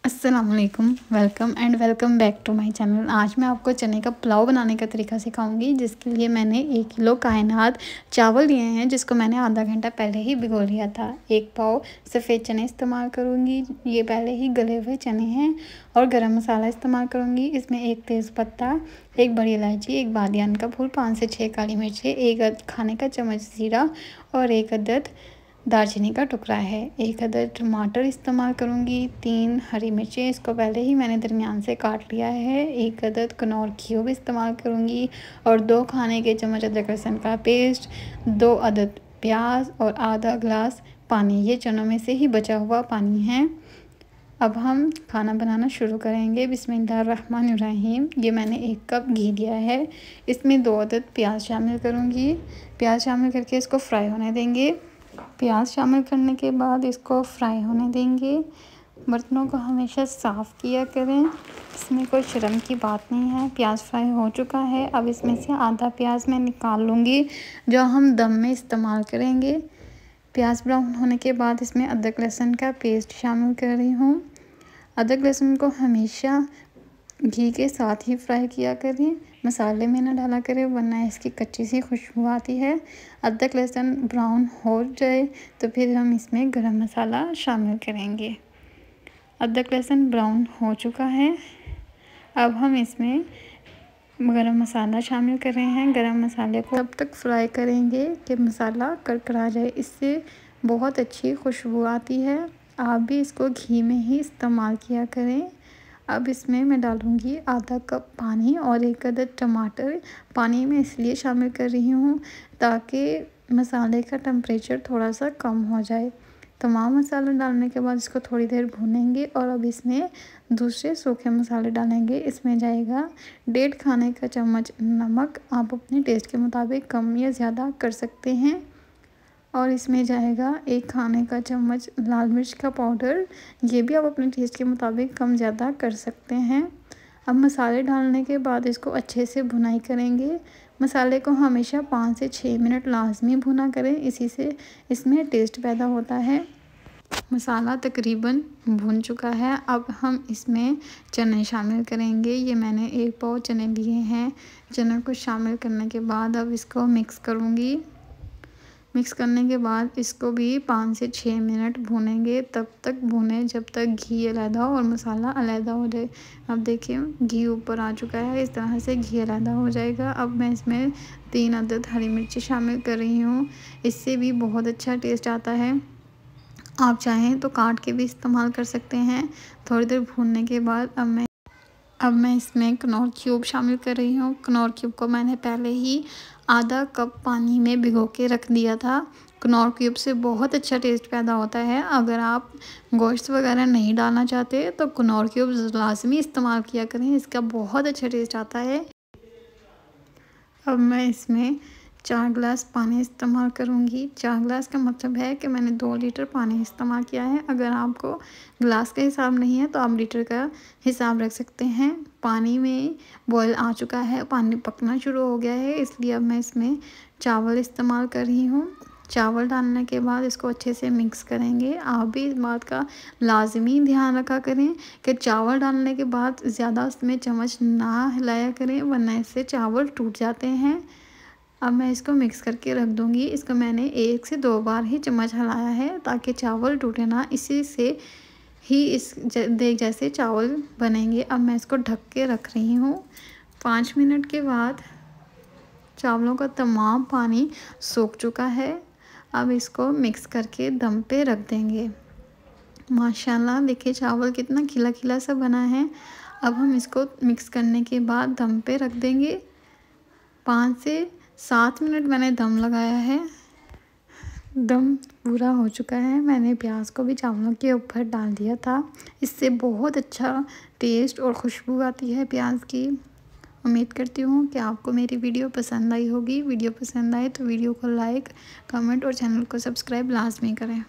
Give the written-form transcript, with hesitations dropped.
अस्सलामुअलैकुम, welcome back to my channel. आज मैं आपको चने का पुलाव बनाने का तरीका सिखाऊंगी, जिसके लिए मैंने 1 किलो कायनात चावल लिए हैं, जिसको मैंने आधा घंटा पहले ही भिगो लिया था। 1 पाव सफ़ेद चने इस्तेमाल करूंगी, ये पहले ही गले हुए चने हैं। और गरम मसाला इस्तेमाल करूंगी। इसमें 1 तेज़पत्ता, 1 बड़ी इलायची, 1 बादियान का फूल, 5 से 6 काली मिर्चें, 1 खाने का चम्मच ज़ीरा और 1 अदद दालचीनी का टुकड़ा है। 1 अदद टमाटर इस्तेमाल करूँगी। 3 हरी मिर्चें, इसको पहले ही मैंने दरमियान से काट लिया है। 1 अदद कनौर क्यूब इस्तेमाल करूँगी और 2 खाने के चम्मच अदरक लहसुन का पेस्ट, 2 अदद प्याज और आधा गिलास पानी। ये चनों में से ही बचा हुआ पानी है। अब हम खाना बनाना शुरू करेंगे। बिस्मिल्लाहिर्रहमानिर्रहीम। ये मैंने 1 कप घी लिया है। इसमें 2 अदद प्याज शामिल करूँगी। प्याज शामिल करके इसको फ्राई होने देंगे। प्याज शामिल करने के बाद इसको फ्राई होने देंगे। बर्तनों को हमेशा साफ़ किया करें, इसमें कोई शर्म की बात नहीं है। प्याज फ्राई हो चुका है। अब इसमें से आधा प्याज मैं निकाल लूँगी, जो हम दम में इस्तेमाल करेंगे। प्याज ब्राउन होने के बाद इसमें अदरक लहसुन का पेस्ट शामिल कर रही हूँ। अदरक लहसुन को हमेशा घी के साथ ही फ्राई किया करें, मसाले में ना डाला करें, वरना इसकी कच्ची सी खुशबू आती है। अदरक लहसुन ब्राउन हो जाए तो फिर हम इसमें गरम मसाला शामिल करेंगे। अदरक लहसुन ब्राउन हो चुका है। अब हम इसमें गरम मसाला शामिल कर रहे हैं। गरम मसाले को तब तक फ्राई करेंगे कि मसाला करकरा जाए, इससे बहुत अच्छी खुशबू आती है। आप भी इसको घी में ही इस्तेमाल किया करें। अब इसमें मैं डालूँगी आधा कप पानी और 1 अदद टमाटर। पानी में इसलिए शामिल कर रही हूँ ताकि मसाले का टेम्परेचर थोड़ा सा कम हो जाए। तमाम मसाला डालने के बाद इसको थोड़ी देर भूनेंगे और अब इसमें दूसरे सूखे मसाले डालेंगे। इसमें जाएगा 1.5 खाने का चम्मच नमक, आप अपने टेस्ट के मुताबिक कम या ज़्यादा कर सकते हैं। और इसमें जाएगा 1 खाने का चम्मच लाल मिर्च का पाउडर, ये भी आप अपने टेस्ट के मुताबिक कम ज़्यादा कर सकते हैं। अब मसाले डालने के बाद इसको अच्छे से भुनाई करेंगे। मसाले को हमेशा 5 से 6 मिनट लाजमी भुना करें, इसी से इसमें टेस्ट पैदा होता है। मसाला तकरीबन भुन चुका है। अब हम इसमें चने शामिल करेंगे। ये मैंने 1 पाव चने लिए हैं। चने को शामिल करने के बाद अब इसको मिक्स करूँगी। मिक्स करने के बाद इसको भी 5 से 6 मिनट भूनेंगे। तब तक भूनें जब तक घी अलहदा हो और मसाला अलहदा हो जाए। अब देखिए घी ऊपर आ चुका है, इस तरह से घी अलहदा हो जाएगा। अब मैं इसमें 3 अदद हरी मिर्ची शामिल कर रही हूँ, इससे भी बहुत अच्छा टेस्ट आता है। आप चाहें तो काट के भी इस्तेमाल कर सकते हैं। थोड़ी देर भूनने के बाद अब मैं इसमें कनौर क्यूब शामिल कर रही हूँ। कनौर क्यूब को मैंने पहले ही आधा कप पानी में भिगो के रख दिया था। कनौर क्यूब से बहुत अच्छा टेस्ट पैदा होता है। अगर आप गोश्त वगैरह नहीं डालना चाहते तो कनौर क्यूब लाजमी इस्तेमाल किया करें, इसका बहुत अच्छा टेस्ट आता है। अब मैं इसमें 4 गिलास पानी इस्तेमाल करूँगी। 4 गिलास का मतलब है कि मैंने 2 लीटर पानी इस्तेमाल किया है। अगर आपको गिलास का हिसाब नहीं है तो आप लीटर का हिसाब रख सकते हैं। पानी में बॉयल आ चुका है, पानी पकना शुरू हो गया है, इसलिए अब मैं इसमें चावल इस्तेमाल कर रही हूँ। चावल डालने के बाद इसको अच्छे से मिक्स करेंगे। आप भी इस बात का लाजमी ध्यान रखा करें कि चावल डालने के बाद ज़्यादा उसमें चम्मच ना हिलाया करें, वरना इससे चावल टूट जाते हैं। अब मैं इसको मिक्स करके रख दूँगी। इसको मैंने 1 से 2 बार ही चम्मच हिलाया है ताकि चावल टूटे ना, इसी से ही इस देख जैसे चावल बनेंगे। अब मैं इसको ढक के रख रही हूँ। 5 मिनट के बाद चावलों का तमाम पानी सूख चुका है। अब इसको मिक्स करके दम पे रख देंगे। माशाल्लाह देखिए चावल कितना खिला खिला सा बना है। अब हम इसको मिक्स करने के बाद दम पे रख देंगे। 5 से 7 मिनट मैंने दम लगाया है। दम पूरा हो चुका है। मैंने प्याज को भी चावलों के ऊपर डाल दिया था, इससे बहुत अच्छा टेस्ट और खुशबू आती है प्याज की। उम्मीद करती हूँ कि आपको मेरी वीडियो पसंद आई होगी। वीडियो पसंद आए तो वीडियो को लाइक, कमेंट और चैनल को सब्सक्राइब लाजमी करें।